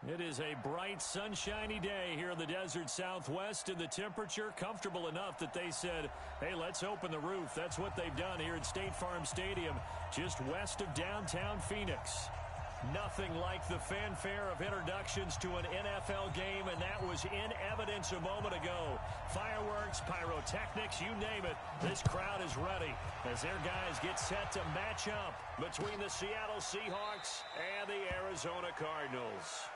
It is a bright, sunshiny day here in the desert Southwest, and the temperature comfortable enough that they said, hey, let's open the roof. That's what they've done here at State Farm Stadium, just west of downtown Phoenix. Nothing like the fanfare of introductions to an NFL game, and that was in evidence a moment ago. Fireworks, pyrotechnics, you name it. This crowd is ready as their guys get set to match up between the Seattle Seahawks and the Arizona Cardinals.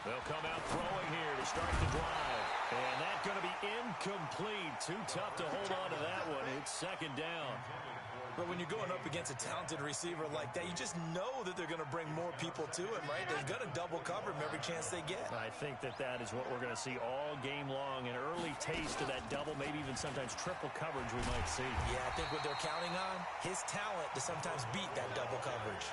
They'll come out throwing here to start the drive. And that's going to be incomplete. Too tough to hold on to that one. It's second down. But when you're going up against a talented receiver like that, you just know that they're going to bring more people to him, right? They're going to double cover him every chance they get. I think that is what we're going to see all game long. An early taste of that double, maybe even sometimes triple coverage we might see. Yeah, I think what they're counting on, his talent to sometimes beat that double coverage.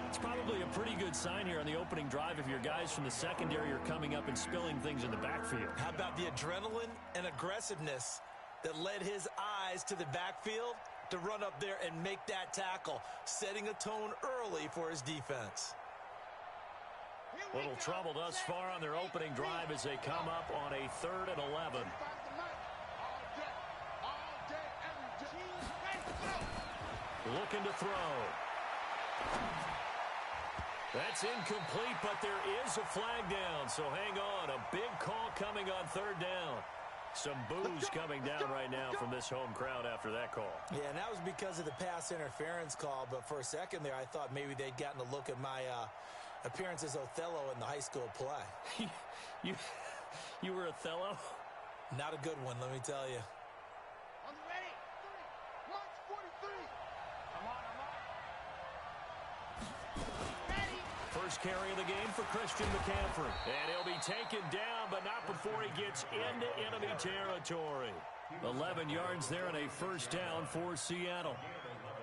It's probably a pretty good sign here on the opening drive if your guys from the secondary are coming up and spilling things in the backfield. How about the adrenaline and aggressiveness that led his eyes to the backfield to run up there and make that tackle, setting a tone early for his defense. Little trouble thus far on their opening drive as they come up on a 3rd and 11. Looking to throw. That's incomplete, but there is a flag down, so hang on. A big call coming on 3rd down. Some boos coming down right now from this home crowd after that call. Yeah, and that was because of the pass interference call, but for a second there I thought maybe they'd gotten a look at my appearance as Othello in the high school play. You were Othello? Not a good one, let me tell you. On the ready. March 43. Come on. Ready. first carry of the game for Christian McCaffrey. And he'll be taken down, but not before he gets into enemy territory. 11 yards there and a first down for Seattle.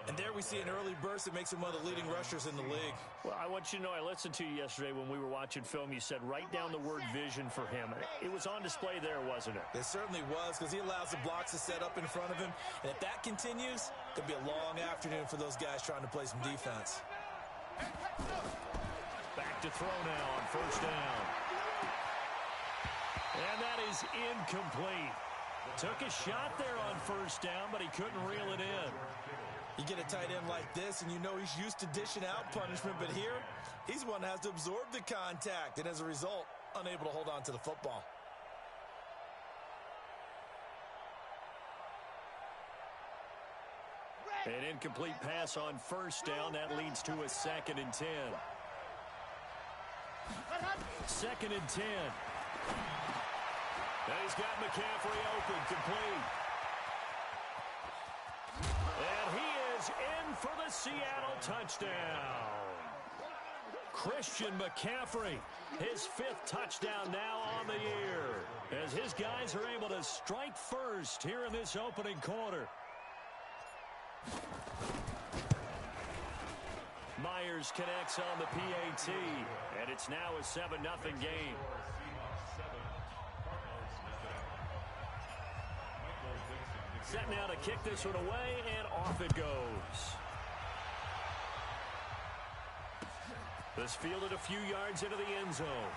And there we see an early burst that makes him one of the leading rushers in the league. Well, I want you to know, I listened to you yesterday when we were watching film. You said write down the word vision for him. It was on display there, wasn't it? It certainly was, because he allows the blocks to set up in front of him. And if that continues, it could be a long afternoon for those guys trying to play some defense. Back to throw now on first down. And that is incomplete. Took a shot there on first down, but he couldn't reel it in. You get a tight end like this, and you know he's used to dishing out punishment, but here, he's one that has to absorb the contact, and as a result, unable to hold on to the football. An incomplete pass on first down. That leads to a 2nd and 10. 2nd and 10. And he's got McCaffrey open, complete. And he is in for the Seattle touchdown. Christian McCaffrey, his 5th touchdown now on the year, as his guys are able to strike first here in this opening quarter. Myers connects on the PAT, and it's now a 7-0 game. Set now to kick this one away, and off it goes. This fielded a few yards into the end zone.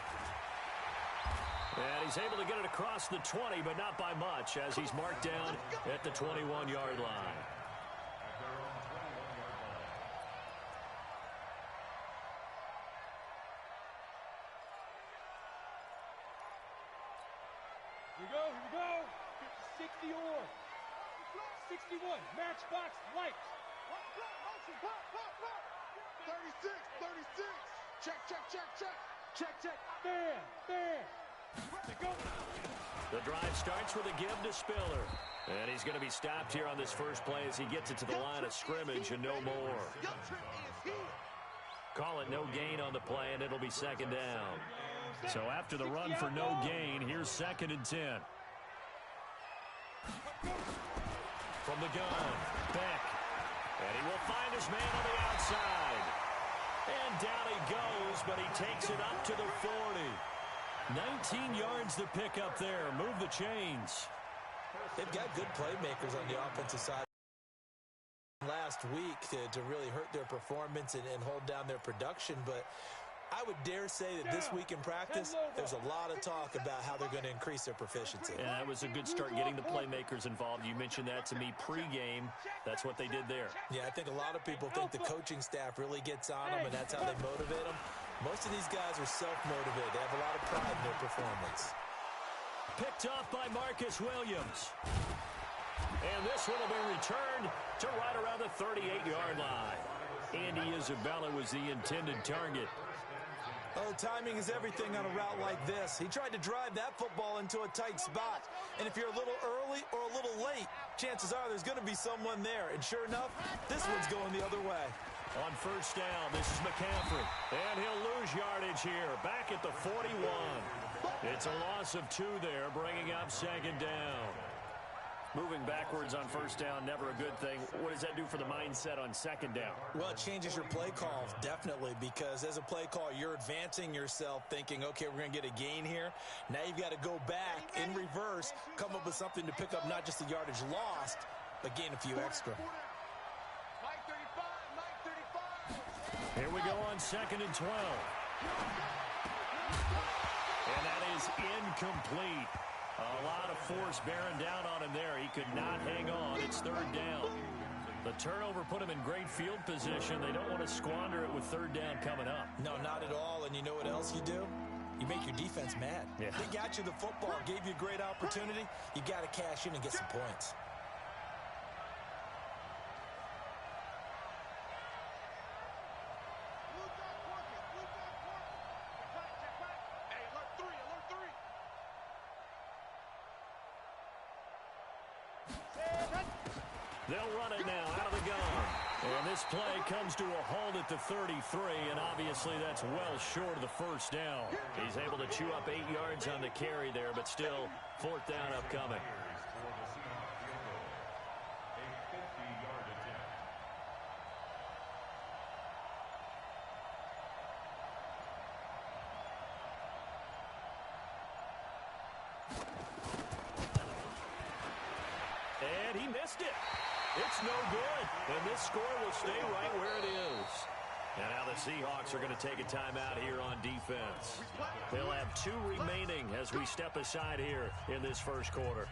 And he's able to get it across the 20, but not by much, as he's marked down at the 21-yard line. Here we go. 60 on. 61, matchbox lights. 36. Check. Bam. Go. The drive starts with a give to Spiller. And he's going to be stopped here on this first play as he gets it to the line of scrimmage and no more. Call it no gain on the play, and it'll be 2nd down. So after the run for no gain, here's 2nd and 10. From the gun, Beck. And he will find his man on the outside. And down he goes, but he takes it up to the 40. 19 yards to pick up there. Move the chains. They've got good playmakers on the offensive side last week to really hurt their performance and hold down their production, but I would dare say that this week in practice, there's a lot of talk about how they're going to increase their proficiency. And that was a good start, getting the playmakers involved. You mentioned that to me pregame. That's what they did there. Yeah, I think a lot of people think the coaching staff really gets on them, and that's how they motivate them. Most of these guys are self-motivated. They have a lot of pride in their performance. Picked off by Marcus Williams. And this one will be returned to right around the 38-yard line. Andy Isabella was the intended target. Oh, timing is everything on a route like this. He tried to drive that football into a tight spot. And if you're a little early or a little late, chances are there's going to be someone there. And sure enough, this one's going the other way. On first down, this is McCaffrey. And he'll lose yardage here, back at the 41. It's a loss of 2 there, bringing up 2nd down. Moving backwards on first down, never a good thing. What does that do for the mindset on 2nd down? Well, it changes your play call, definitely, because as a play call, you're advancing yourself thinking, okay, we're going to get a gain here. Now you've got to go back in reverse, come up with something to pick up not just the yardage lost, but gain a few extra. Here we go on 2nd and 12. And that is incomplete. A lot of force bearing down on him there. He could not hang on. It's 3rd down. The turnover put him in great field position. They don't want to squander it with 3rd down coming up. No, not at all. And you know what else you do? You make your defense mad. Yeah. They got you the football, gave you a great opportunity. You got to cash in and get some points. They'll run it now out of the gun. And this play comes to a halt at the 33, and obviously that's well short of the first down. He's able to chew up 8 yards on the carry there, but still, fourth down upcoming. And he missed it. It's no good. And this score will stay right where it is. And now the Seahawks are going to take a timeout here on defense. They'll have 2 remaining as we step aside here in this first quarter.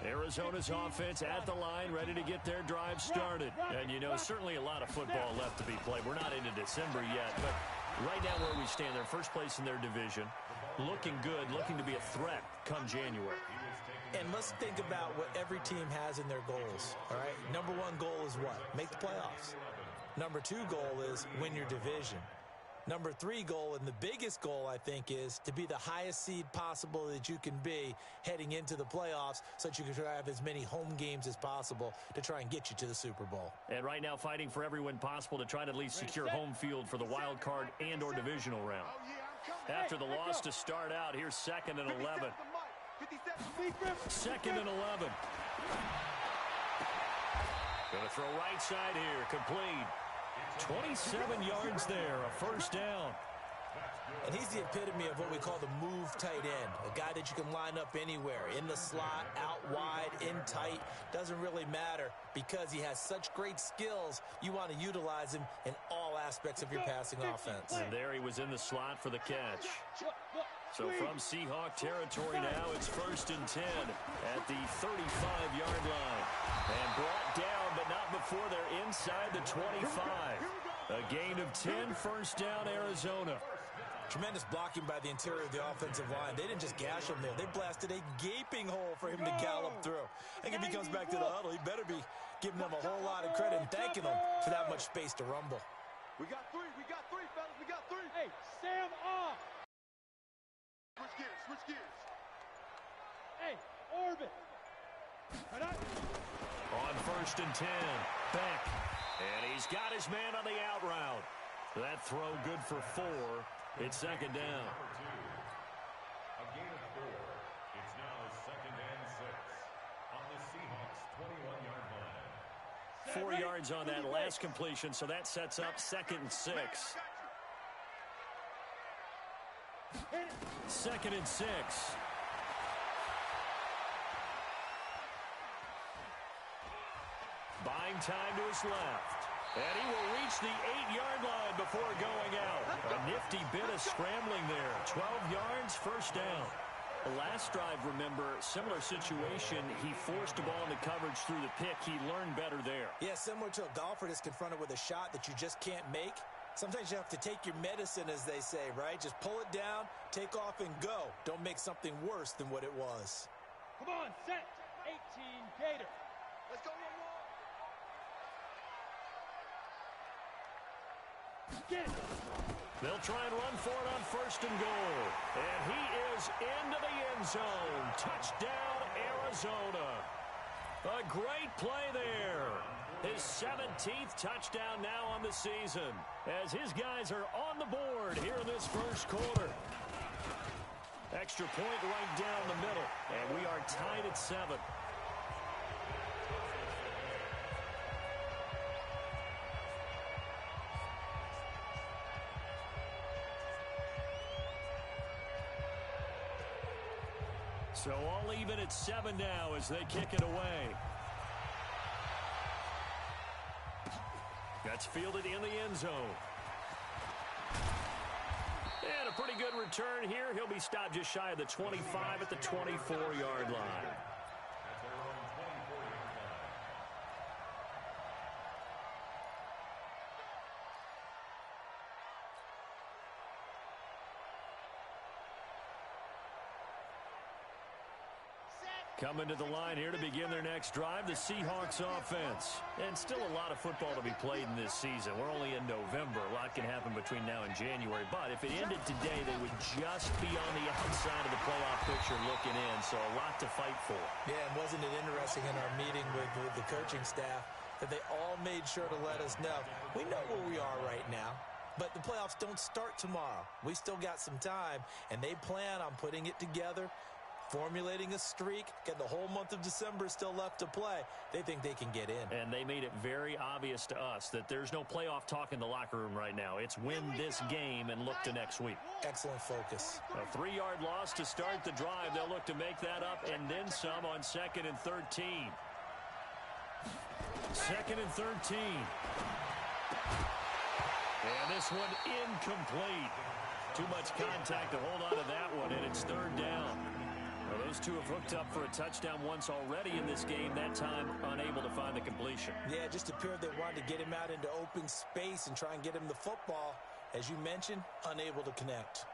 Arizona's offense at the line, ready to get their drive started. And, you know, certainly a lot of football left to be played. We're not into December yet, but right now where we stand, they're first place in their division, looking good, looking to be a threat come January. And let's think about what every team has in their goals, all right? Number 1 goal is what? Make the playoffs. Number 2 goal is win your division. Number 3 goal, and the biggest goal, I think, is to be the highest seed possible that you can be heading into the playoffs so that you can have as many home games as possible to try and get you to the Super Bowl. And right now fighting for every win possible to try to at least secure home field for the wild card and or divisional round. After the loss to start out, here's 2nd and 11. 2nd and 11. Going to throw right side here, complete. 27 yards there, a first down. And he's the epitome of what we call the move tight end, a guy that you can line up anywhere, in the slot, out wide, in tight, doesn't really matter because he has such great skills. You want to utilize him in all aspects of your passing offense. And there he was in the slot for the catch. So from Seahawk territory now, it's 1st and 10 at the 35-yard line. And brought down, but not before they're inside the 25. A gain of 10, first down, Arizona. Tremendous blocking by the interior of the offensive line. They didn't just gash him there. They blasted a gaping hole for him to gallop through. I think if he comes back to the huddle, he better be giving them a whole lot of credit and thanking them for that much space to rumble. We got 3, fellas, we got 3. Hey, Sam off. Switch gears. Hey, orbit. On 1st and 10, Beck. And he's got his man on the out route. That throw good for 4. It's 2nd down. A gain of 4. It's now 2nd and 6 on the Seahawks' 21-yard line. 4 yards on that last completion, so that sets up 2nd and 6. 2nd and 6. Buying time to his left. And he will reach the 8-yard line before going out. A nifty bit of scrambling there. 12 yards, first down. The last drive, remember, similar situation. He forced the ball into coverage through the pick. He learned better there. Yeah, similar to a golfer that's confronted with a shot that you just can't make. Sometimes you have to take your medicine, as they say, right? Just pull it down, take off, and go. Don't make something worse than what it was. Come on, set. 18 Gator. Let's go, one more. Get it. They'll try and run for it on 1st and goal. And he is into the end zone. Touchdown, Arizona. A great play there. His 17th touchdown now on the season as his guys are on the board here in this first quarter. Extra point right down the middle, and we are tied at 7. So all even at 7 now as they kick it away. That's fielded in the end zone. And a pretty good return here. He'll be stopped just shy of the 25 at the 24-yard line. Coming to the line here to begin their next drive, the Seahawks offense. And still a lot of football to be played in this season. We're only in November. A lot can happen between now and January. But if it ended today, they would just be on the outside of the playoff picture looking in. So a lot to fight for. Yeah, and wasn't it interesting in our meeting with the coaching staff that they all made sure to let us know, we know where we are right now, but the playoffs don't start tomorrow. We still got some time, and they plan on putting it together, formulating a streak, get the whole month of December still left to play. They think they can get in. And they made it very obvious to us that there's no playoff talk in the locker room right now. It's win this game and look to next week. Excellent focus. A 3-yard loss to start the drive. They'll look to make that up and then some on 2nd and 13. 2nd and 13. And this one incomplete. Too much contact to hold on to that one, and it's 3rd down. Well, those two have hooked up for a touchdown once already in this game, that time unable to find the completion. Yeah, it just appeared they wanted to get him out into open space and try and get him the football. As you mentioned, unable to connect.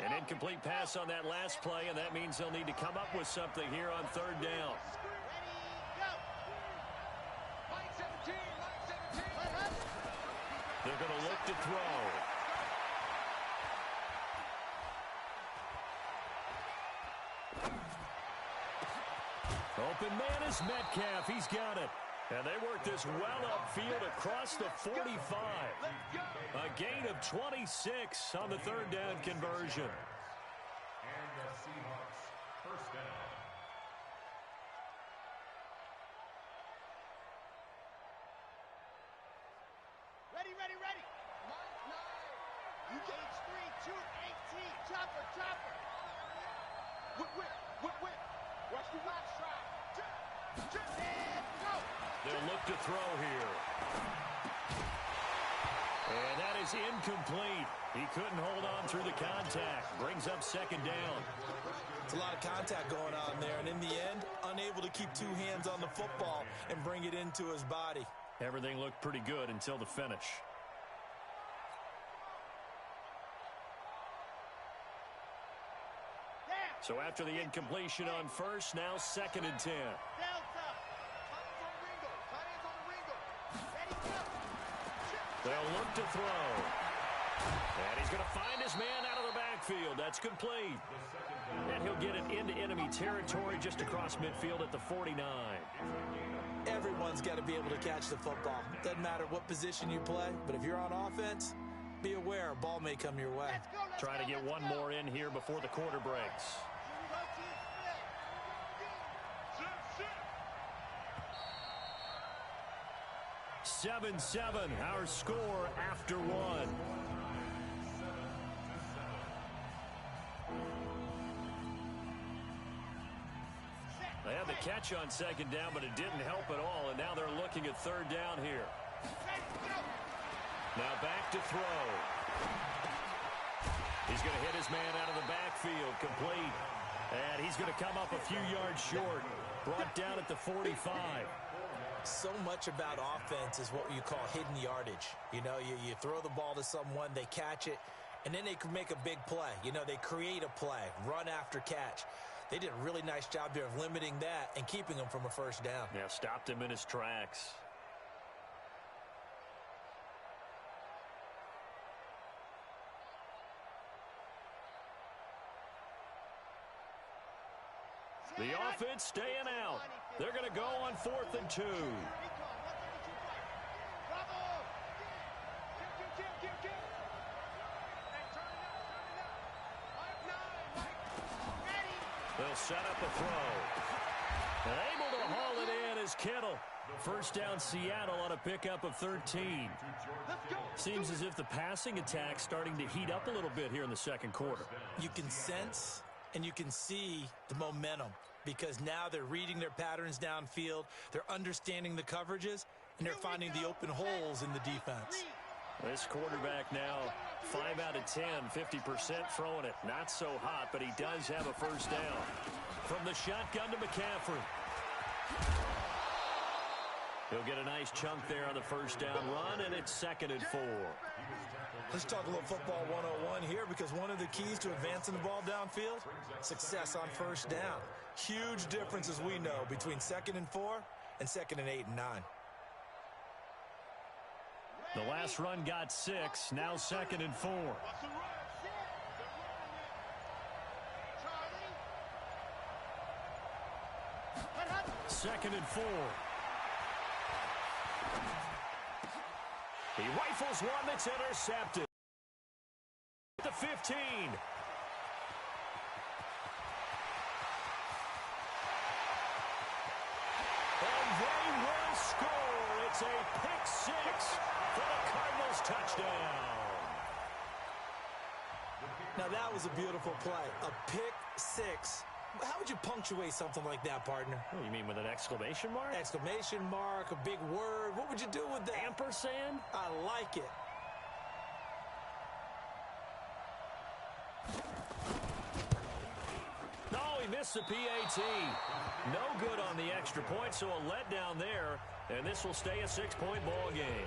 An incomplete pass on that last play, and that means they'll need to come up with something here on 3rd down. They're going to look to throw. Open man is Metcalf. He's got it. And they work this well upfield across the 45. A gain of 26 on the 3rd down conversion. And the Seahawks, 1st down. Ready, ready, ready. Mark 9. UKH3, 218. Chopper, chopper. Whip. Watch the watch try. And go. They'll look to throw here. And that is incomplete. He couldn't hold on through the contact. Brings up 2nd down. It's a lot of contact going on there, and in the end, unable to keep 2 hands on the football and bring it into his body. Everything looked pretty good until the finish. So after the incompletion on 1st, now 2nd and 10. They'll look to throw. And he's going to find his man out of the backfield. That's complete. And he'll get it into enemy territory just across midfield at the 49. Everyone's got to be able to catch the football. Doesn't matter what position you play, but if you're on offense, be aware a ball may come your way. Trying to get one more in here before the quarter breaks. 7-7, our score after 1. They had the catch on 2nd down, but it didn't help at all, and now they're looking at 3rd down here. Now back to throw. He's going to hit his man out of the backfield, complete. And he's going to come up a few yards short, brought down at the 45. So much about offense is what you call hidden yardage. You know, you throw the ball to someone, they catch it, and then they can make a big play. You know, they create a play, run after catch. They did a really nice job there of limiting that and keeping him from a 1st down. Yeah, stopped him in his tracks. The offense staying out. They're going to go on 4th and 2. They'll set up a throw. And able to haul it in is Kittle. 1st down Seattle on a pickup of 13. Seems as if the passing attack's starting to heat up a little bit here in the 2nd quarter. You can sense and you can see the momentum because now they're reading their patterns downfield, they're understanding the coverages, and they're finding the open holes in the defense. This quarterback now 5 out of 10, 50% throwing it. Not so hot, but he does have a 1st down. From the shotgun to McCaffrey. He'll get a nice chunk there on the 1st down run, and it's 2nd and 4. Let's talk a little football 101 here, because one of the keys to advancing the ball downfield, success on first down. Huge difference, as we know, between 2nd and 4 and 2nd and 8 and 9. The last run got 6, now 2nd and 4. 2nd and 4. He rifles one that's intercepted. The 15. And they will score. It's a pick 6 for the Cardinals touchdown. Now that was a beautiful play. A pick 6. How would you punctuate something like that, partner? Oh, you mean with an exclamation mark? Exclamation mark, a big word. What would you do with that? Ampersand? I like it. No, he missed the PAT. No good on the extra point, so a letdown there, and this will stay a 6-point ball game.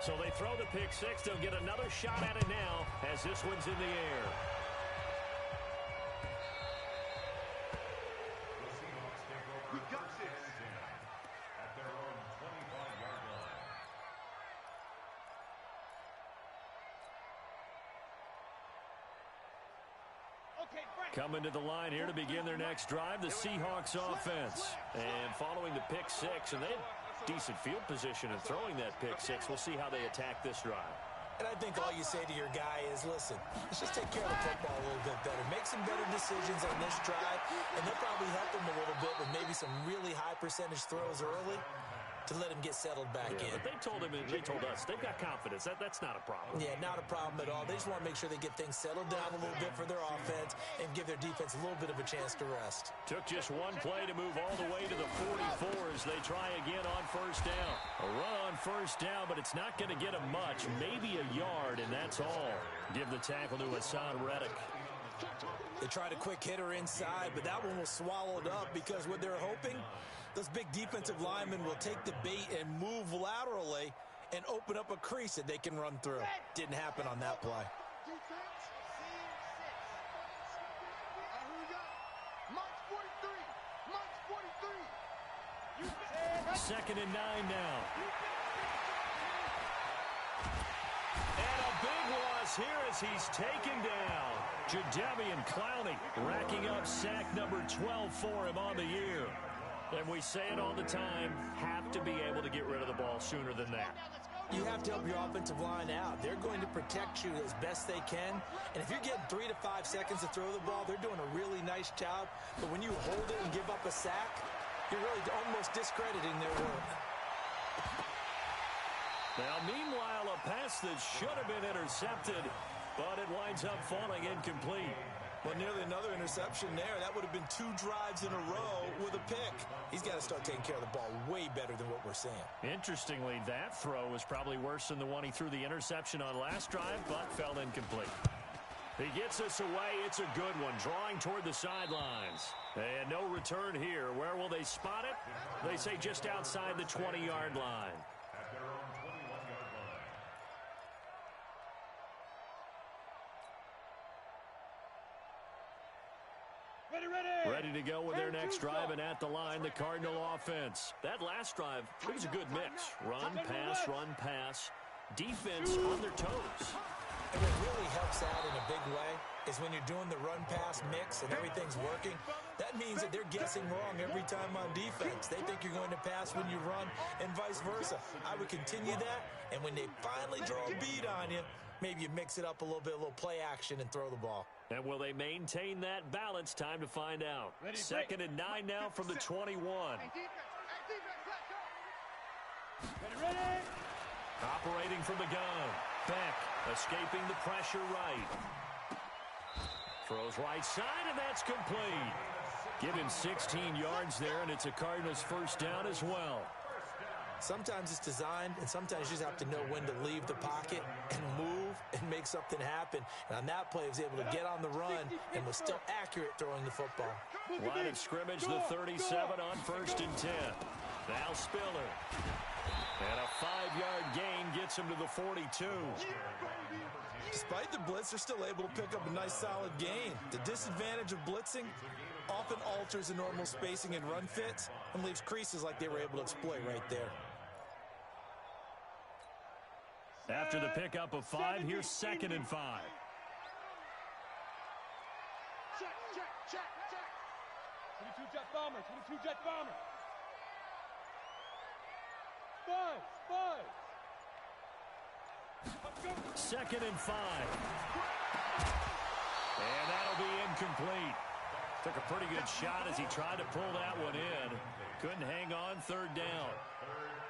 So they throw the pick 6. They'll get another shot at it now as this one's in the air. We got this. At their own 25-yard line. Okay, Frank. Coming to the line here to begin their next drive, the Seahawks offense. And following the pick 6, and they have decent field position in throwing that pick 6. We'll see how they attack this drive. And I think all you say to your guy is, listen, let's just take care of the football a little bit better. Make some better decisions on this drive, and they'll probably help him a little bit with maybe some really high percentage throws early to let him get settled back in. But they told us, they've got confidence. That's not a problem. Yeah, not a problem at all. They just want to make sure they get things settled down a little bit for their offense and give their defense a little bit of a chance to rest. Took just one play to move all the way to the 44 as they try again on first down. A run on first down, but it's not going to get them much. Maybe a yard, and that's all. Give the tackle to Hassan Reddick. They tried a quick hitter inside, but that one was swallowed up because what they're hoping, those big defensive linemen will take the bait and move laterally and open up a crease that they can run through. Didn't happen on that play. Defense, who we got? March 43. March 43. 2nd and 9 now. And a big loss here as he's taken down. Jadeveon Clowney racking up sack number 12 for him on the year. And we say it all the time, have to be able to get rid of the ball sooner than that. You have to help your offensive line out. They're going to protect you as best they can. And if you're getting 3 to 5 seconds to throw the ball, they're doing a really nice job. But when you hold it and give up a sack, you're really almost discrediting their work. Now, meanwhile, a pass that should have been intercepted, but it winds up falling incomplete. Well, nearly another interception there. That would have been 2 drives in a row with a pick. He's got to start taking care of the ball way better than what we're seeing. Interestingly, That throw was probably worse than the one he threw the interception on last drive, but fell incomplete. He gets us away. It's a good one, drawing toward the sidelines. And no return here. Where will they spot it? They say just outside the 20-yard line. At their own 21-yard line. Ready to go with their next drive, and at the line, the Cardinal offense. That last drive, it was a good mix. Run, pass. Defense on their toes. And what really helps out in a big way is when you're doing the run-pass mix and everything's working, that means that they're guessing wrong every time on defense. They think you're going to pass when you run and vice versa. I would continue that, and when they finally draw a beat on you, maybe you mix it up a little bit, a little play action, and throw the ball. And will they maintain that balance? Time to find out. 2nd and 9 now from the 21. Operating from the gun. Beck escaping the pressure right. Throws right side, and that's complete. Give him 16 yards there, and it's a Cardinals first down as well. Sometimes it's designed, and sometimes you just have to know when to leave the pocket and move and make something happen. And on that play, he was able to get on the run and was still accurate throwing the football. Line of scrimmage, the 37 on 1st and 10. Now Spiller. And a 5-yard gain gets him to the 42. Despite the blitz, they're still able to pick up a nice solid gain. The disadvantage of blitzing often alters the normal spacing and run fits and leaves creases like they were able to exploit right there. After the pickup of 5, here's 2nd and 5. Check, check, check, check. 22 jet bomber, 22 jet bomber. Five. 2nd and 5. And that'll be incomplete. Took a pretty good shot as he tried to pull that one in. Couldn't hang on, 3rd down.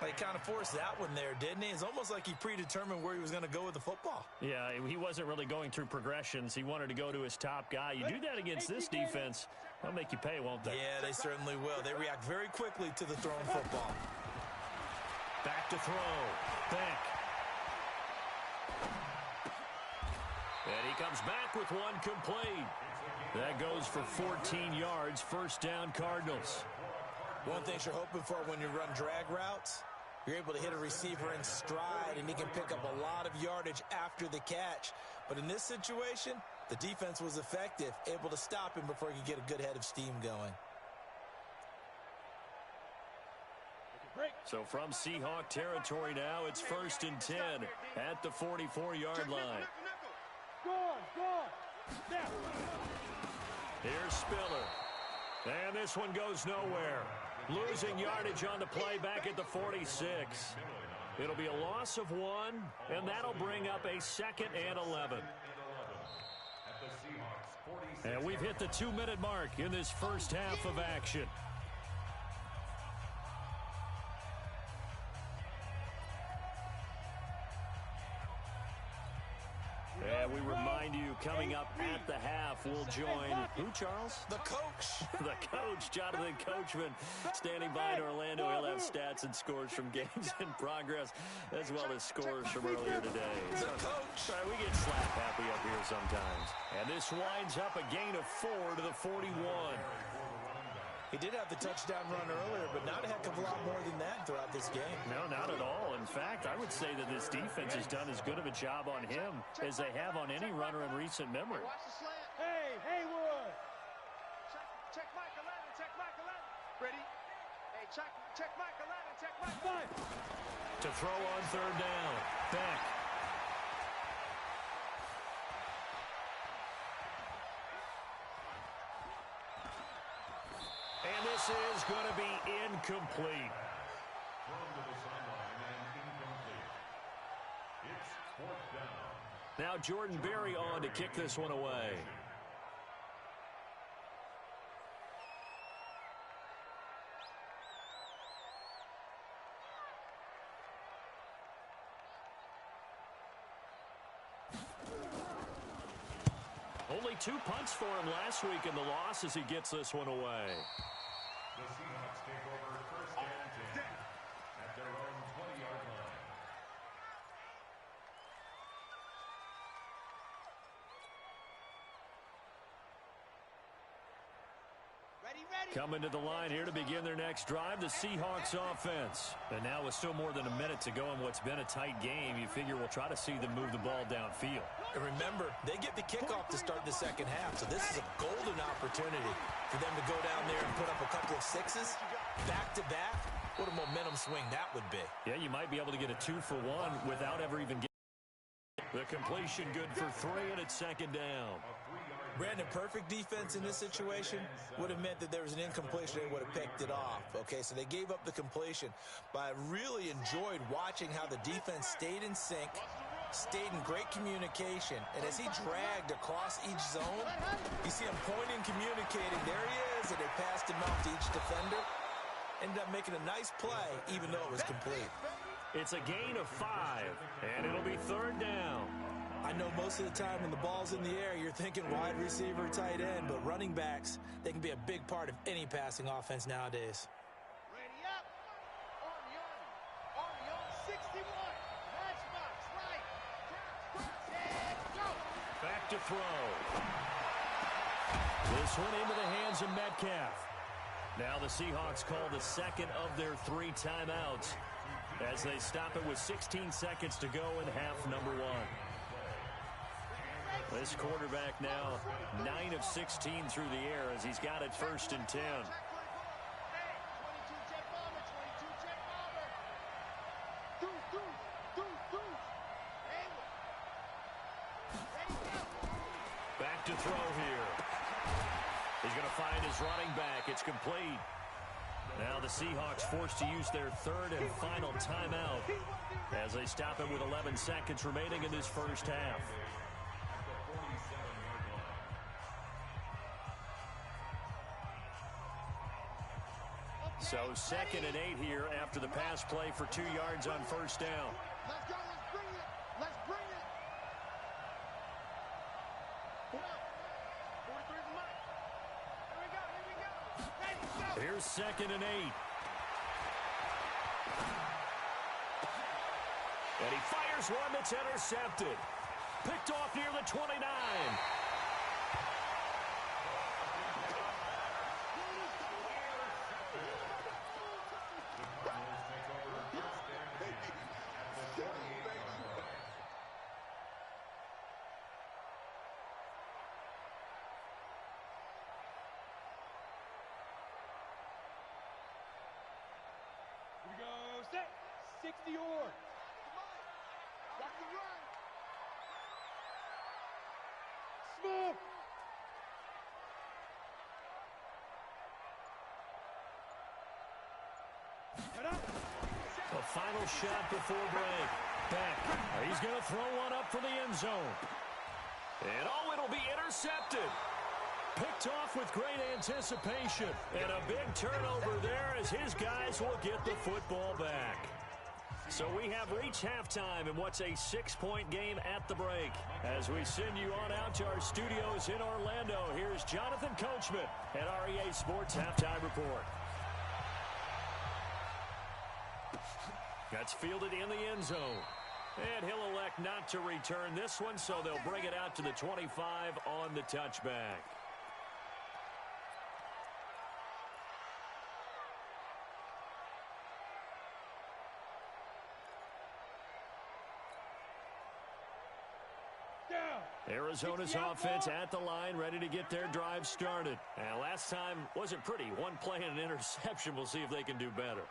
He kind of forced that one there, didn't he? It's almost like he predetermined where he was going to go with the football. Yeah, he wasn't really going through progressions. He wanted to go to his top guy. You do that against this defense, they'll make you pay, won't they? Yeah, they certainly will. They react very quickly to the thrown football. Back to throw. Beck. And he comes back with one complete. That goes for 14 yards. 1st down, Cardinals. One thing you're hoping for when you run drag routes, you're able to hit a receiver in stride, and he can pick up a lot of yardage after the catch. But in this situation, the defense was effective, able to stop him before he could get a good head of steam going. So from Seahawk territory now, it's 1st and 10 at the 44-yard line. Here's Spiller. And this one goes nowhere. Losing yardage on the play back at the 46. It'll be a loss of 1, and that'll bring up a 2nd and 11. And we've hit the 2-minute mark in this first half of action. And we remind you, coming up at the half, we'll join who, Charles? The coach. The coach, Jonathan Coachman, standing by in Orlando. He'll have stats and scores from games in progress, as well as scores from earlier today. The coach. We get slap happy up here sometimes. And this winds up a gain of 4 to the 41. He did have the touchdown run earlier, but not a heck of a lot more than that throughout this game. No, not at all. In fact, I would say that this defense has done as good of a job on him as they have on any runner in recent memory. Watch the slant. Hey, Haywood. Check Mike 11, check Mike 11. Ready? Hey, check Mike 11, check Mike 5. To throw on 3rd down. Beck. And this is going to be incomplete. Thrown to the sideline and incomplete. It's 4th down. Now Jordan Berry on to kick this one away. Only 2 punts for him last week in the loss as he gets this one away. The Seahawks take over 1st and 10 at their own 20-yard line. Coming to the line here to begin their next drive, the Seahawks offense. And now with still more than a minute to go in what's been a tight game, you figure we'll try to see them move the ball downfield. And remember, they get the kickoff to start the second half, so this is a golden opportunity for them to go down there and put up a couple of 6s back-to-back. What a momentum swing that would be. Yeah, you might be able to get a 2-for-1 without ever even getting the completion. Good for 3, and it's 2nd down. Brandon, perfect defense in this situation would have meant that there was an incompletion. They would have picked it off. Okay, so they gave up the completion. But I really enjoyed watching how the defense stayed in sync, stayed in great communication. And as he dragged across each zone, you see him pointing, communicating. There he is, and they passed him off to each defender. Ended up making a nice play, even though it was complete. It's a gain of 5, and it'll be 3rd down. I know most of the time when the ball's in the air, you're thinking wide receiver, tight end, but running backs, they can be a big part of any passing offense nowadays. Ready up. Army on 61. Matchbox right. Go. Back to throw. This one into the hands of Metcalf. Now the Seahawks call the 2nd of their 3 timeouts. as they stop it with 16 seconds to go in half number one. This quarterback now 9 of 16 through the air as he's got it 1st and 10. Back to throw here. He's going to find his running back. It's complete. Now the Seahawks forced to use their 3rd and final timeout as they stop it with 11 seconds remaining in this first half. So 2nd and 8 here after the pass play for 2 yards on 1st down. Let's go. Let's bring it. Let's bring it. Put up. 43 for Mike. Here we go. Here we go. Hey, go. Here's 2nd and 8. And he fires one that's intercepted. Picked off near the 29. Here we go. Set. 60 or. Watch the run. Smoke. The final shot before break. Beck. He's going to throw one up for the end zone. And it'll be intercepted. Picked off with great anticipation. And a big turnover there as his guys will get the football back. So we have reached halftime in what's a 6-point game at the break. As we send you on out to our studios in Orlando, here's Jonathan Coachman at REA Sports Halftime Report. That's fielded in the end zone. And he'll elect not to return this one, so they'll bring it out to the 25 on the touchback. Arizona's offense at the line, ready to get their drive started. And last time wasn't pretty. One play and an interception. We'll see if they can do better.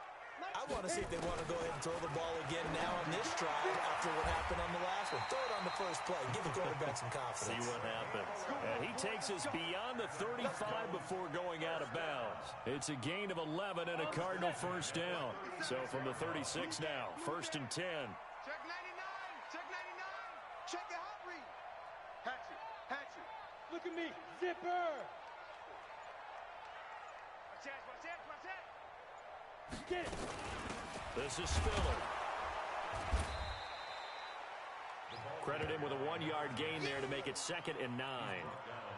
I want to see if they want to go ahead and throw the ball again now on this drive after what happened on the last one. Throw it on the first play. Give the quarterback some confidence. See what happens. And he takes us beyond the 35 before going out of bounds. It's a gain of 11 and a Cardinal first down. So from the 36 now, 1st and 10. Check 99. Check 99. Check the hot read. Hatchet. Hatchet. Look at me. Zipper. Watch that. Watch that. Watch that. Get it. This is Spiller. Credit him with a 1-yard gain there to make it 2nd and 9.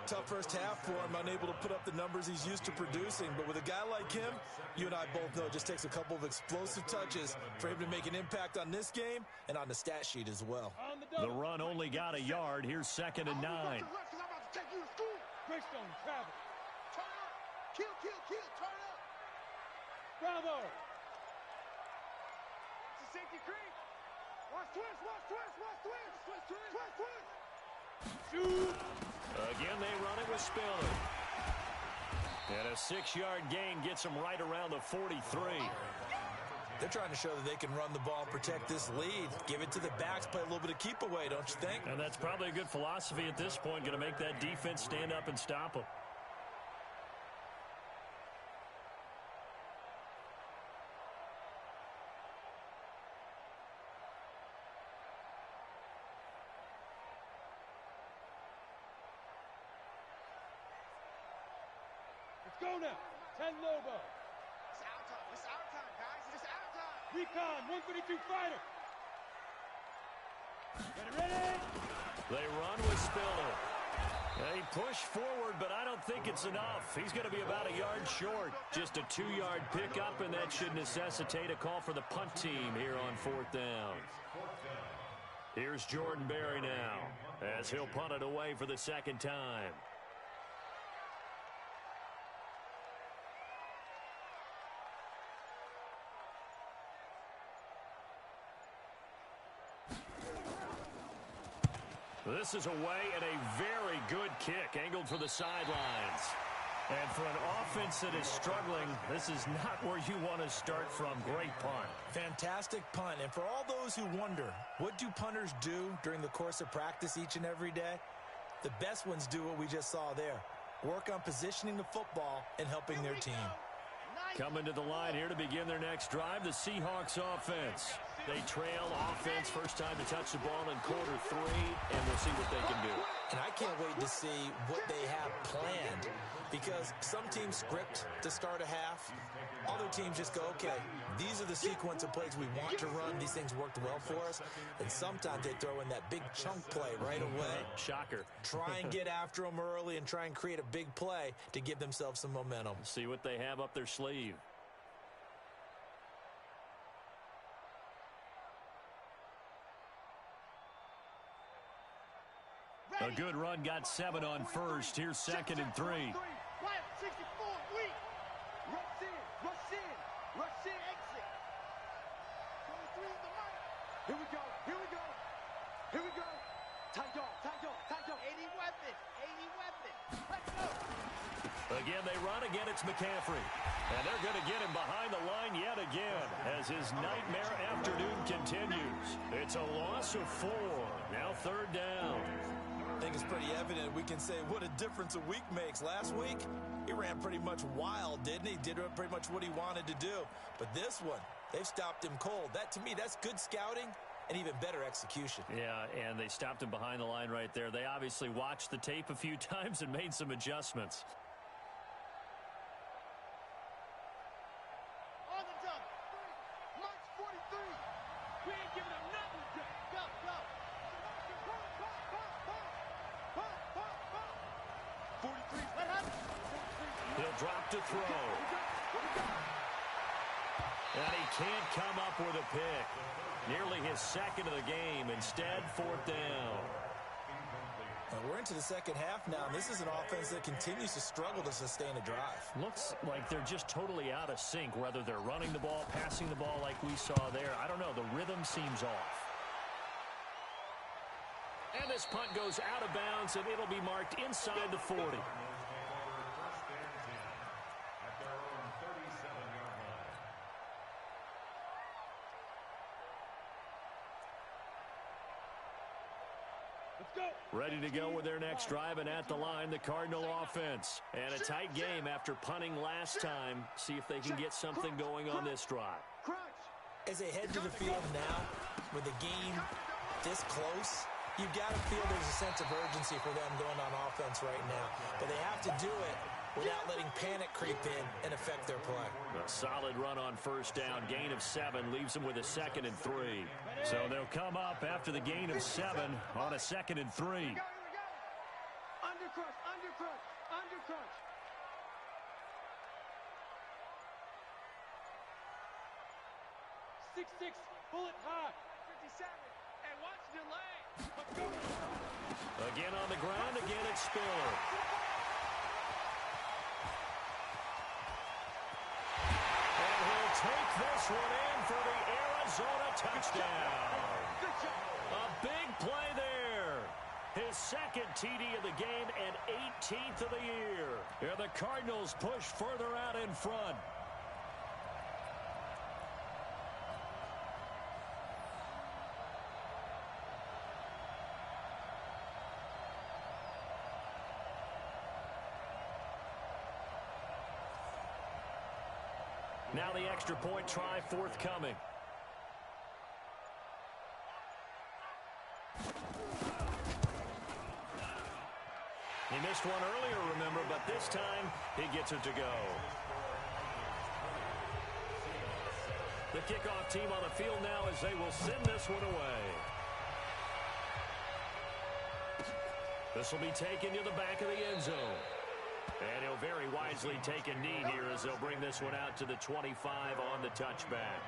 Tough first half for him, unable to put up the numbers he's used to producing. But with a guy like him, you and I both know it just takes a couple of explosive touches for him to make an impact on this game and on the stat sheet as well. The run only got a yard. Here's 2nd and 9. Greystone, travel. Turn up. Kill, kill, kill. Turn up. Bravo. It's a safety creep. Watch twist, watch twist, watch twist. Twist, twist, twist, twist. Shoot. Again, they run it with Spiller. And a 6-yard gain gets them right around the 43. They're trying to show that they can run the ball and protect this lead. Give it to the backs, play a little bit of keep away, don't you think? And that's probably a good philosophy at this point, going to make that defense stand up and stop them. Let's go now. 10 Lobo. It's our time. It's our time, guys. It's our time. Recon, 132 fighter. Ready, ready. They run with Spiller. They push forward, but I don't think it's enough. He's going to be about a yard short. Just a 2-yard pickup, and that should necessitate a call for the punt team here on 4th down. Here's Jordan Berry now, as he'll punt it away for the 2nd time. This is away and a very good kick angled for the sidelines. And for an offense that is struggling, this is not where you want to start from. Great punt. Fantastic punt. And for all those who wonder, what do punters do during the course of practice each and every day? The best ones do what we just saw there. Work on positioning the football and helping their team. Coming to the line here to begin their next drive, the Seahawks offense. They trail offense, first time to touch the ball in quarter 3, and we'll see what they can do. And I can't wait to see what they have planned, because some teams script to start a half. Other teams just go, okay, these are the sequence of plays we want to run. These things worked well for us. And sometimes they throw in that big chunk play right away. Shocker. Try and get after them early and try and create a big play to give themselves some momentum. See what they have up their sleeve. A good run got 7 on first. Here's 2nd and 3. Right, 64, weak. Rush in, rush in, rush in, exit. 23 in the right. Here we go, here we go, here we go. Tight dog, tight dog, tight dog. 80 weapon, 80 weapon. Let's go. Again, they run again. It's McCaffrey. And they're going to get him behind the line yet again as his nightmare afternoon continues. It's a loss of 4. Now 3rd down. I think it's pretty evident we can say what a difference a week makes. Last week, he ran pretty much wild, didn't he? Did pretty much what he wanted to do. But this one, they've stopped him cold. That, to me, that's good scouting and even better execution. Yeah, and they stopped him behind the line right there. They obviously watched the tape a few times and made some adjustments. On the jump. March 43. We ain't giving him nothing. Go, go. 43. Let happen. He'll drop to throw. And he can't come up with a pick. Nearly his 2nd of the game. Instead, 4th down. We're into the second half now, and this is an offense that continues to struggle to sustain a drive. Looks like they're just totally out of sync, whether they're running the ball, passing the ball like we saw there. I don't know. The rhythm seems off. And this punt goes out of bounds, and it'll be marked inside the 40. Ready to go with their next drive, and at the line, the Cardinal offense. And a tight game after punting last time. See if they can get something going on this drive. As they head to the field now, with the game this close, you've got to feel there's a sense of urgency for them going on offense right now. But they have to do it without letting panic creep in and affect their play. A solid run on 1st down. Gain of 7 leaves them with a 2nd and 3. So they'll come up after the gain of 7 on a 2nd and 3. Here we go. Undercrush, undercrush, undercrush. Six, bullet high. 57, and watch the leg. Again on the ground, again it's Spiller. And he'll take this one in for the Arizona touchdown. A big play there. His 2nd TD of the game and 18th of the year. Yeah, the Cardinals push further out in front. Now the extra point try forthcoming. He missed one earlier, remember, but this time he gets it to go. The kickoff team on the field now as they will send this one away. This will be taken to the back of the end zone. And he'll very wisely take a knee here as they'll bring this one out to the 25 on the touchback.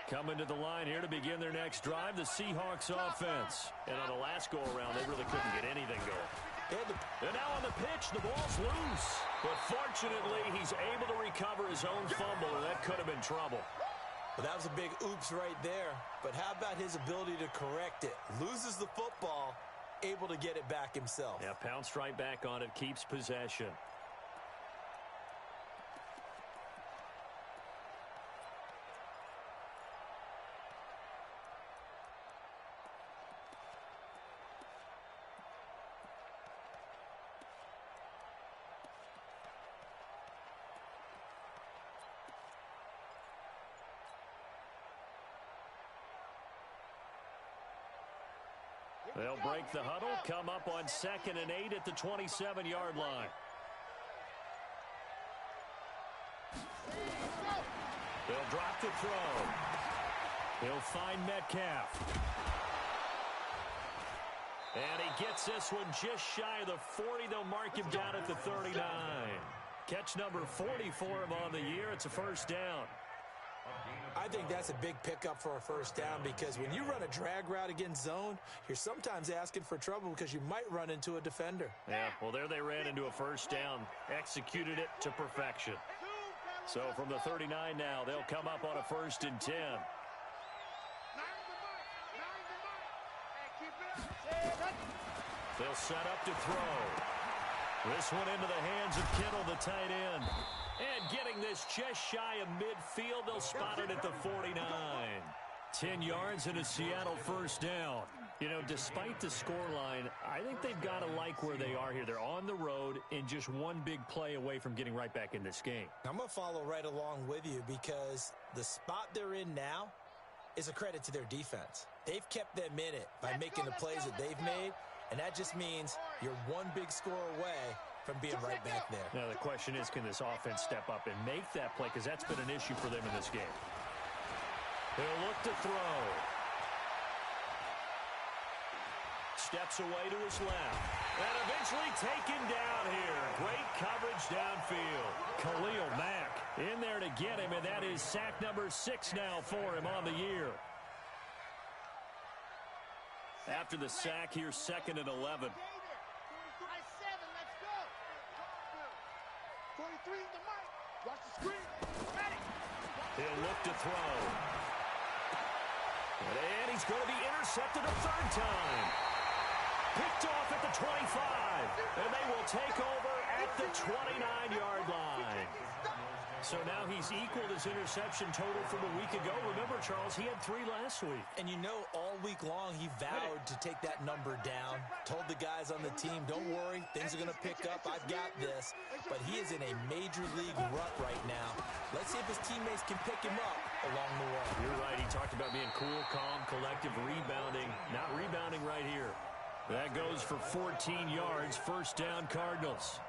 Coming to the line here to begin their next drive, the Seahawks offense. And on the last go-around, they really couldn't get anything going. And now on the pitch, the ball's loose. But fortunately, he's able to recover his own fumble, and that could have been trouble. Well, that was a big oops right there. But how about his ability to correct it? Loses the football, able to get it back himself. Yeah, pounced right back on it, keeps possession. They'll break the huddle, come up on 2nd and 8 at the 27-yard line. They'll drop the throw. He'll find Metcalf. And he gets this one just shy of the 40. They'll mark him down at the 39. Catch number 40 for him on the year. It's a first down. I think that's a big pickup for a first down because when you run a drag route against zone, you're sometimes asking for trouble because you might run into a defender. Yeah, well, there they ran into a first down, executed it to perfection. So from the 39 now, they'll come up on a 1st and 10. They'll set up to throw. This one into the hands of Kittle, the tight end. And getting this just shy of midfield, they'll spot it at the 49. 10 yards and a Seattle first down. You know, despite the scoreline, I think they've got to like where they are here. They're on the road and just one big play away from getting right back in this game. I'm going to follow right along with you because the spot they're in now is a credit to their defense. They've kept them in it by making the plays that they've made, and that just means you're one big score away from being right back there. Now, the question is, can this offense step up and make that play? Because that's been an issue for them in this game. He'll look to throw. Steps away to his left. And eventually taken down here. Great coverage downfield. Khalil Mack in there to get him, and that is sack number 6 now for him on the year. After the sack, here's 2nd and 11. 43 the mic. Watch the screen. Ready. He'll look to throw. And he's going to be intercepted a 3rd time. Picked off at the 25. And they will take over at the 29-yard line. So now he's equaled his interception total from a week ago. Remember, Charles, he had 3 last week. And you know, all week long he vowed to take that number down. Told the guys on the team, don't worry, things are going to pick up. I've got this. But he is in a major league rut right now. Let's see if his teammates can pick him up along the way. You're right. He talked about being cool, calm, collective, rebounding. Not rebounding right here. That goes for 14 yards. First down, Cardinals.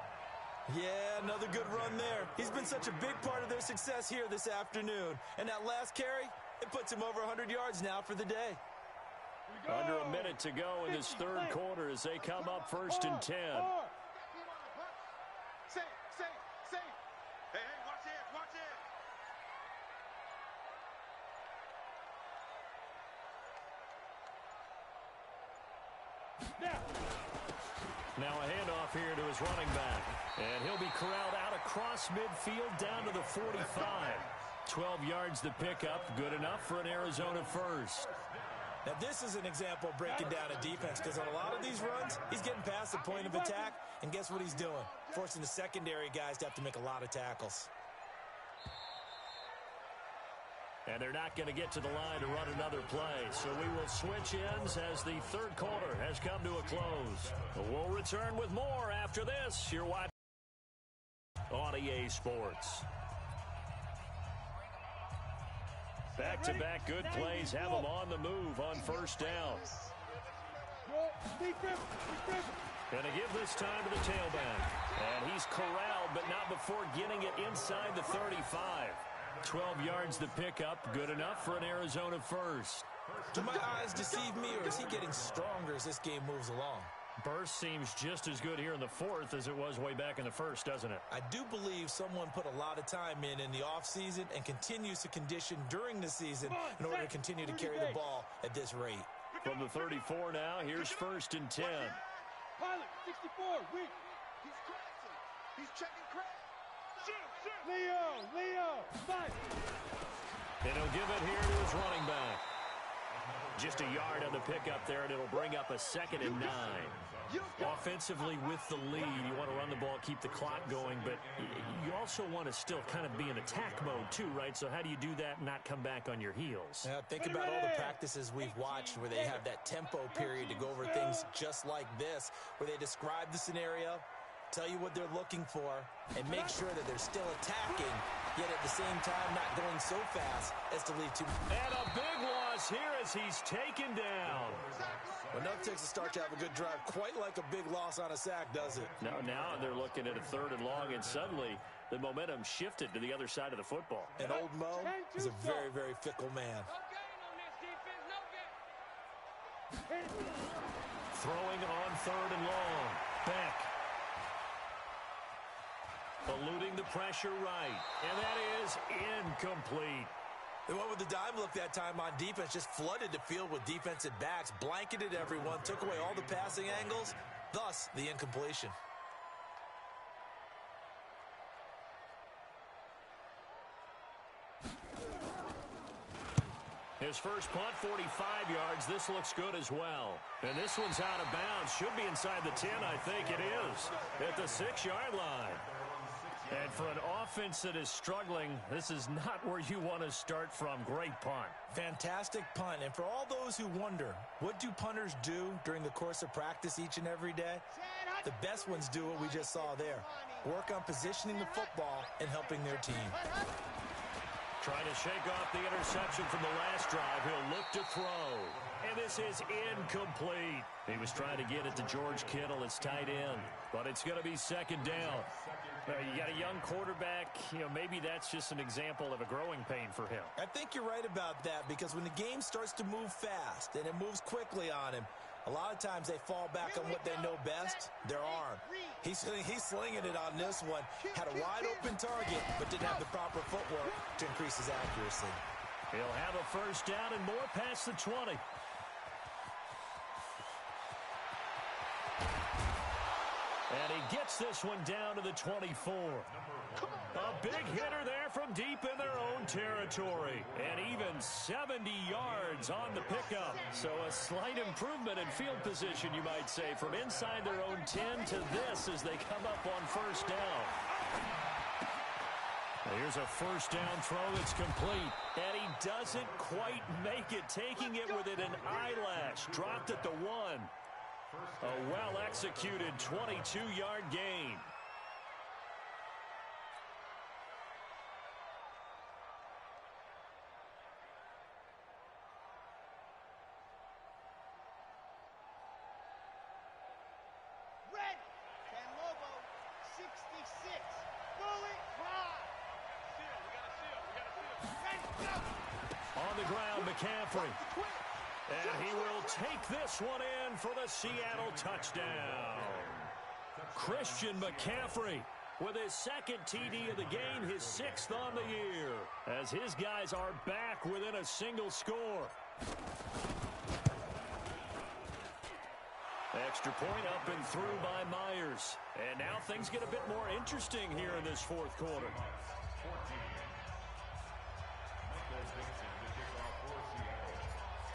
Yeah, another good run there. He's been such a big part of their success here this afternoon. And that last carry, it puts him over 100 yards now for the day. Under a minute to go in this 3rd quarter as they come up 1st and 10. Say. Hey, watch it. Now a handoff here to his running back. And he'll be corralled out across midfield down to the 45. 12 yards the pickup. Good enough for an Arizona first. Now this is an example of breaking down a defense because on a lot of these runs, he's getting past the point of attack. And guess what he's doing? Forcing the secondary guys to have to make a lot of tackles. And they're not going to get to the line to run another play. So we will switch ends as the 3rd quarter has come to a close. We'll return with more after this. You're watching on EA Sports. Back-to-back good plays have them on the move on first down. Going to give this time to the tailback. And he's corralled, but not before getting it inside the 35. 12 yards the pickup. Good enough for an Arizona first. Do my eyes deceive me, or is he getting stronger as this game moves along? Burst seems just as good here in the fourth as it was way back in the first, doesn't it? I do believe someone put a lot of time in the offseason and continues to condition during the season in order to continue to carry the ball at this rate. From the 34 now, here's 1st and 10. Pilot, 64, weak. He's crashing. He's checking crash. Leo, fight. And he'll give it here to his running back. Just a yard on the pickup there, and it'll bring up a 2nd and 9. Offensively with the lead, you want to run the ball, keep the clock going, but you also want to still kind of be in attack mode too, right? So how do you do that and not come back on your heels? Think about all the practices we've watched where they have that tempo period to go over things just like this, where they describe the scenario, tell you what they're looking for, and make sure that they're still attacking, yet at the same time not going so fast as to lead to... And a big loss here as he's taken down. Enough takes a start to have a good drive. Quite like a big loss on a sack, does it? Now they're looking at a 3rd and long, and suddenly the momentum shifted to the other side of the football. And old Mo is a very, very fickle man. Throwing on 3rd and long. Beck. Eluding the pressure right. And that is incomplete. They went with the dime look that time on defense, just flooded the field with defensive backs, blanketed everyone, took away all the passing angles, thus the incompletion. His first punt, 45 yards. This looks good as well. And this one's out of bounds. Should be inside the 10, I think it is, at the 6-yard line. And for an offense that is struggling, this is not where you want to start from. Great punt. Fantastic punt. And for all those who wonder, what do punters do during the course of practice each and every day? The best ones do what we just saw there. Work on positioning the football and helping their team. Trying to shake off the interception from the last drive. He'll look to throw. And this is incomplete. He was trying to get it to George Kittle, his tight end. But it's going to be 2nd down. You got a young quarterback. Maybe that's just an example of a growing pain for him. I think you're right about that, because when the game starts to move fast and it moves quickly on him, a lot of times they fall back on what they know best, their arm. He's slinging it on this one. Had a wide open target, but didn't have the proper footwork to increase his accuracy. He'll have a 1st down and more past the 20. And he gets this one down to the 24. A big hitter there from deep in their own territory. And even 70 yards on the pickup. So a slight improvement in field position, you might say, from inside their own 10 to this as they come up on 1st down. Here's a 1st down throw that's complete. And he doesn't quite make it, taking it within an eyelash. Dropped at the 1. A well-executed 22-yard gain. Red, San Lobo, 66. Bullet, drive. We got a seal. On the ground, McCaffrey. And he will take this one in for the Seattle touchdown. Christian McCaffrey with his 2nd TD of the game, his 6th on the year, as his guys are back within a single score. Extra point up and through by Myers. And now things get a bit more interesting here in this 4th quarter.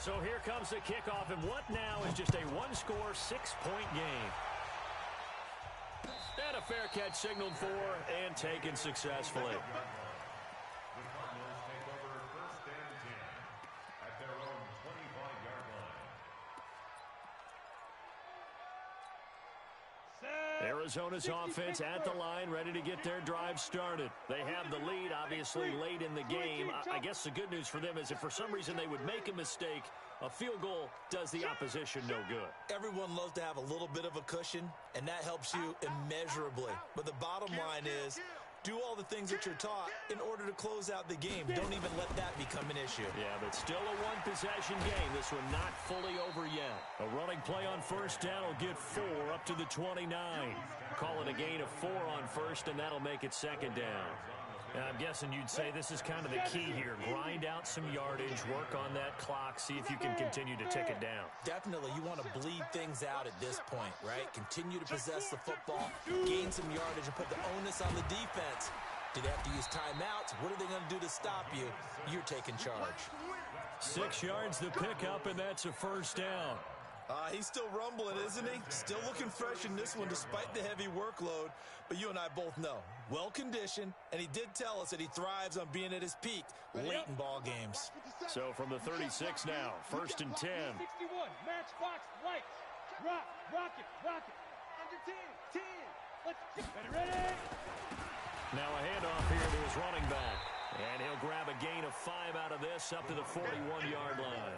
So here comes the kickoff, and what now is just a 1-score, 6-point game. And a fair catch signaled for and taken successfully. The Cardinals take over 1st and 10 at their own 25-yard line. Arizona's offense at the line, ready to get their drive started. They have the lead, obviously, late in the game. I guess the good news for them is if for some reason they would make a mistake, a field goal does the opposition no good. Everyone loves to have a little bit of a cushion, and that helps you immeasurably. But the bottom line is Do all the things that you're taught in order to close out the game. Don't even let that become an issue. Yeah, but still a one-possession game. This one not fully over yet. A running play on first down will get 4 up to the 29. Call it a gain of 4 on first, and that'll make it second down. I'm guessing you'd say this is kind of the key here. Grind out some yardage, work on that clock, see if you can continue to tick it down. Definitely. You want to bleed things out at this point, right? Continue to possess the football, gain some yardage, and put the onus on the defense. Do they have to use timeouts? What are they going to do to stop you? You're taking charge. 6 yards the pickup, and that's a first down. He's still rumbling, isn't he? Still looking fresh in this one despite the heavy workload. But you and I both know, well-conditioned, and he did tell us that he thrives on being at his peak late in ball games. So from the 36 now, first and 10. 61, matchbox lights. Rock it. Under 10. Let's get ready. Now a handoff here to his running back. And he'll grab a gain of 5 out of this up to the 41-yard line.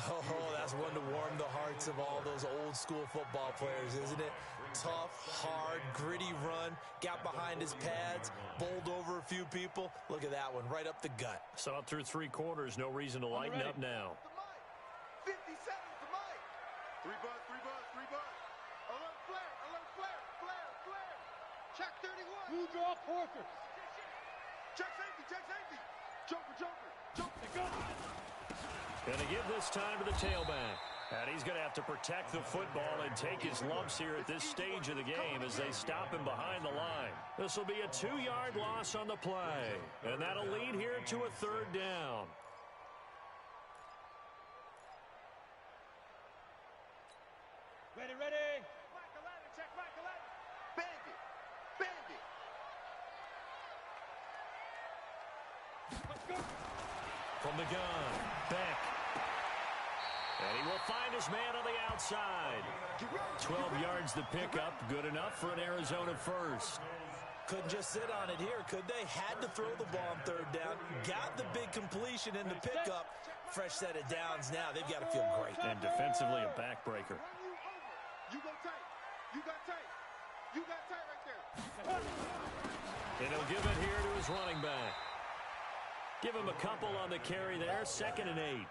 Oh, that's one to warm the hearts of all those old-school football players, isn't it? Tough, hard, gritty run, got behind his pads, bowled over a few people. Look at that one, right up the gut. So up through 3 quarters, no reason to lighten up now. 50 seconds to Mike. 3 buzz. Alert flare. Check 31. Blue draw Porker. Check safety. Joker. They go. Going to give this time to the tailback. And he's going to have to protect the football and take his lumps here at this stage of the game as they stop him behind the line. This will be a 2-yard loss on the play. And that'll lead here to a 3rd down. Ready. Mike 11, check Mike 11. Bandit. Let's go. From the gun, Beck. And he will find his man on the outside. 12 yards the pickup, good enough for an Arizona first. Couldn't just sit on it here, could they? Had to throw the ball on 3rd down. Got the big completion in the pickup. Fresh set of downs now. They've got to feel great. And defensively, a backbreaker. You go tight. You got tight right there. And he'll give it here to his running back. Give him a couple on the carry there, 2nd and 8.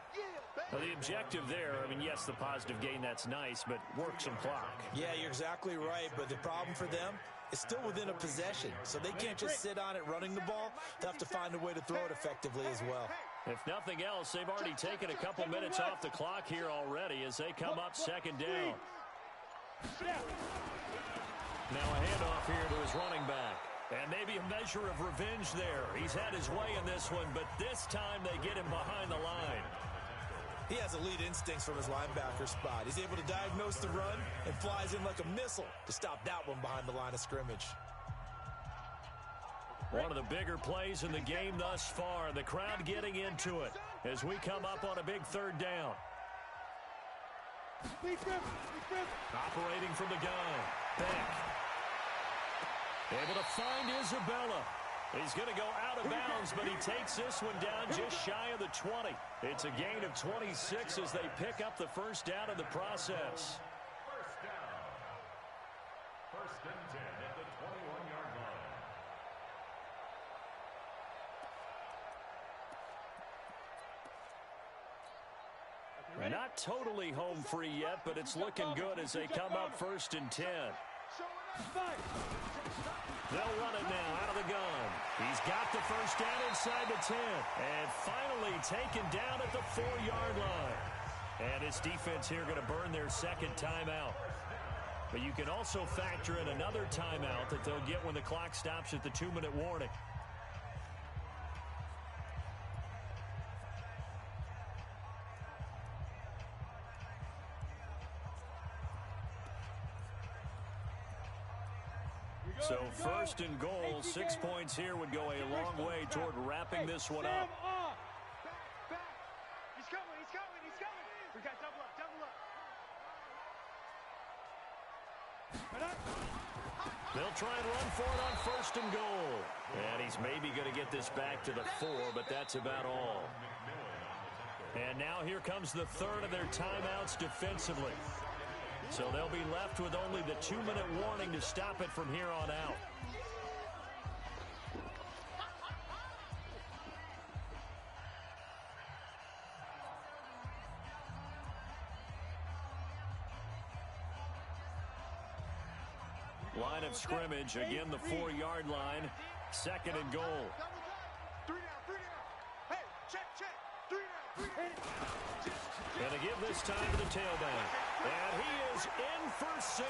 Well, the objective there, yes, the positive gain, that's nice, but work some clock. Yeah, you're exactly right, but the problem for them is still within a possession, so they can't just sit on it running the ball. They'll have to find a way to throw it effectively as well. If nothing else, they've already taken a couple minutes off the clock here already as they come up 2nd down. Now a handoff here to his running back. And maybe a measure of revenge there. He's had his way in this one, but this time they get him behind the line. He has elite instincts from his linebacker spot. He's able to diagnose the run and flies in like a missile to stop that one behind the line of scrimmage. One of the bigger plays in the game thus far. The crowd getting into it as we come up on a big 3rd down. Operating from the gun. Beck. Able to find Isabella. He's going to go out of bounds, but he takes this one down just shy of the 20. It's a gain of 26 as they pick up the first down in the process. First down. 1st and 10 at the 21-yard line. Not totally home free yet, but it's looking good as they come up 1st and 10. They'll run it now out of the gun. He's got the first down inside the 10. And finally taken down at the 4-yard line. And his defense here going to burn their 2nd timeout. But you can also factor in another timeout that they'll get when the clock stops at the 2-minute warning. So 1st and goal, 6 points here would go a long way toward wrapping this one up. Back. He's coming. We got double up. They'll try and run for it on 1st and goal. And he's maybe going to get this back to the 4, but that's about all. And now here comes the 3rd of their timeouts defensively. So they'll be left with only the 2-minute warning to stop it from here on out. Line of scrimmage, again the 4-yard line. 2nd and goal. 3 down. Hey, check. 3 down. And to give this time to the tailback. And he is in for 6.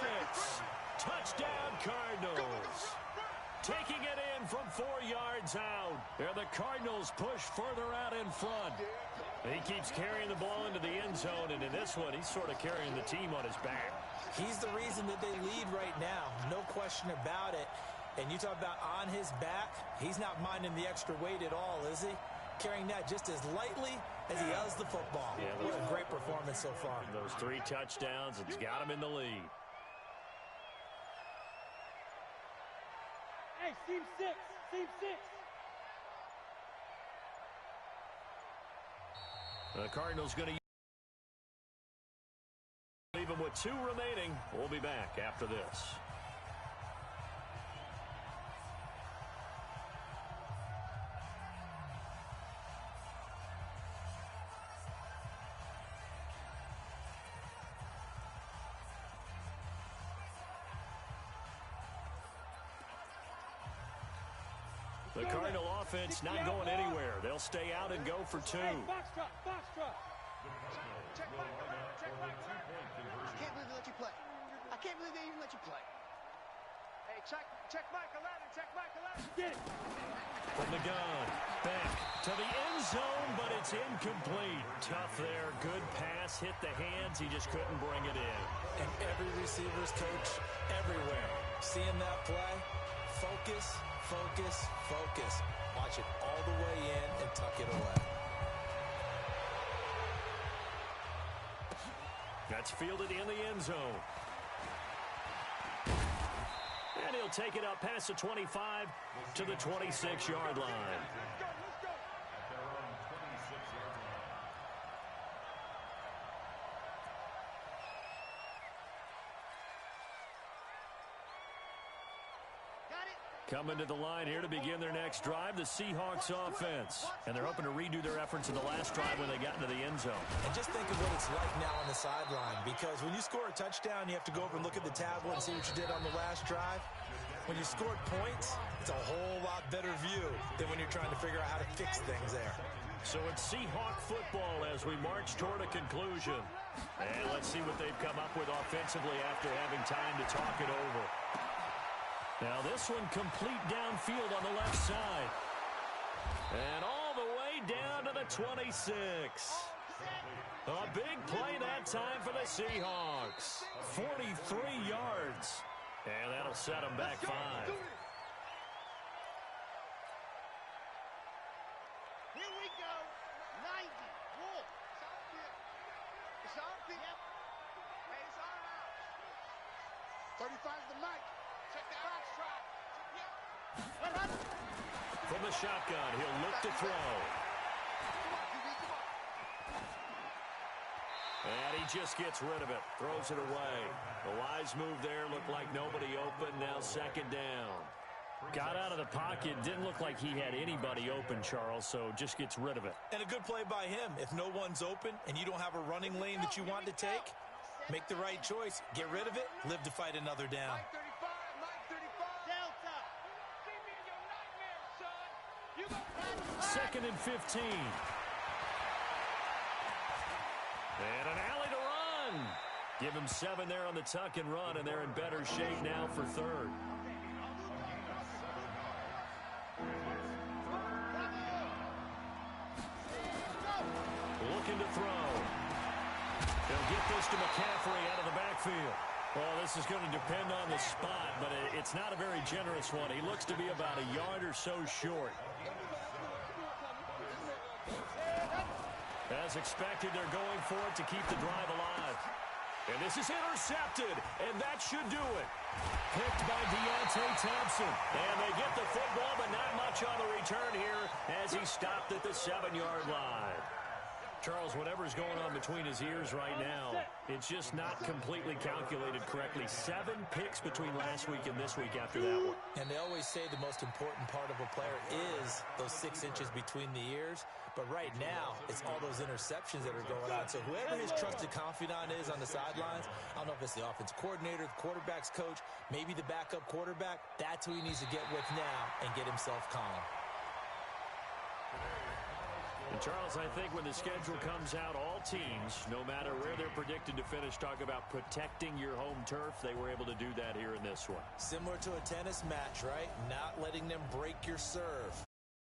Touchdown, Cardinals. Taking it in from 4 yards out. And the Cardinals push further out in front. He keeps carrying the ball into the end zone, and in this one, he's sort of carrying the team on his back. He's the reason that they lead right now. No question about it. And you talk about on his back, he's not minding the extra weight at all, is he? Carrying that just as lightly as he does the football. Yeah, what a great performance so far. Those 3 touchdowns, it's got him in the lead. Hey, seam 6. The Cardinals going to leave him with 2 remaining. We'll be back after this. The Cardinal offense not going anywhere. They'll stay out and go for 2. Hey, box drop. Check back. I can't believe they let you play. I can't believe they even let you play. Hey, check Mike 11. Get it. From the gun, back to the end zone, but it's incomplete. Tough there, good pass, hit the hands, he just couldn't bring it in. And every receiver's coach everywhere. Seeing that play, focus. Watch it all the way in and tuck it away. That's fielded in the end zone. And he'll take it up past the 25 to the 26-yard line. At their own 26-yard line. Coming to the line here to begin their next drive, the Seahawks offense. And they're hoping to redo their efforts in the last drive when they got into the end zone. And just think of what it's like now on the sideline, because when you score a touchdown, you have to go over and look at the tablet and see what you did on the last drive. When you scored points, it's a whole lot better view than when you're trying to figure out how to fix things there. So it's Seahawk football as we march toward a conclusion. And let's see what they've come up with offensively after having time to talk it over. Now this one complete downfield on the left side. And all the way down to the 26. A big play that time for the Seahawks. 43 yards. And that'll set them back 5. Here we go. 90. Wolf. It's our pick. Yep. Hey, it's our house. 35's the mic. Check the box drop. From the shotgun, he'll look to throw. Come on, QB, come on. And he just gets rid of it. Throws it away. The wise move there. Looked like nobody open. Now 2nd down. Got out of the pocket. Didn't look like he had anybody open, Charles, so just gets rid of it. And a good play by him. If no one's open and you don't have a running lane that you want to take, make the right choice. Get rid of it. Live to fight another down. Mike 35, Mike 35. Delta. See me in your nightmares, son. You got 2nd and 15. And an alley to run. Give him 7 there on the tuck and run, and they're in better shape now for 3rd. Looking to throw. They'll get this to McCaffrey out of the backfield. Well, this is going to depend on the spot, but it's not a very generous one. He looks to be about a yard or so short. As expected, they're going for it to keep the drive alive. And this is intercepted, and that should do it. Picked by Deontay Thompson. And they get the football, but not much on the return here as he stopped at the 7-yard line. Charles, whatever's going on between his ears right now, it's just not completely calculated correctly. 7 picks between last week and this week after that one. And they always say the most important part of a player is those 6 inches between the ears. But right now, it's all those interceptions that are going on. So whoever his trusted confidant is on the sidelines, I don't know if it's the offensive coordinator, the quarterback's coach, maybe the backup quarterback, that's who he needs to get with now and get himself calm. And Charles, I think when the schedule comes out, all teams, no matter where they're predicted to finish, talk about protecting your home turf. They were able to do that here in this one. Similar to a tennis match, right? Not letting them break your serve.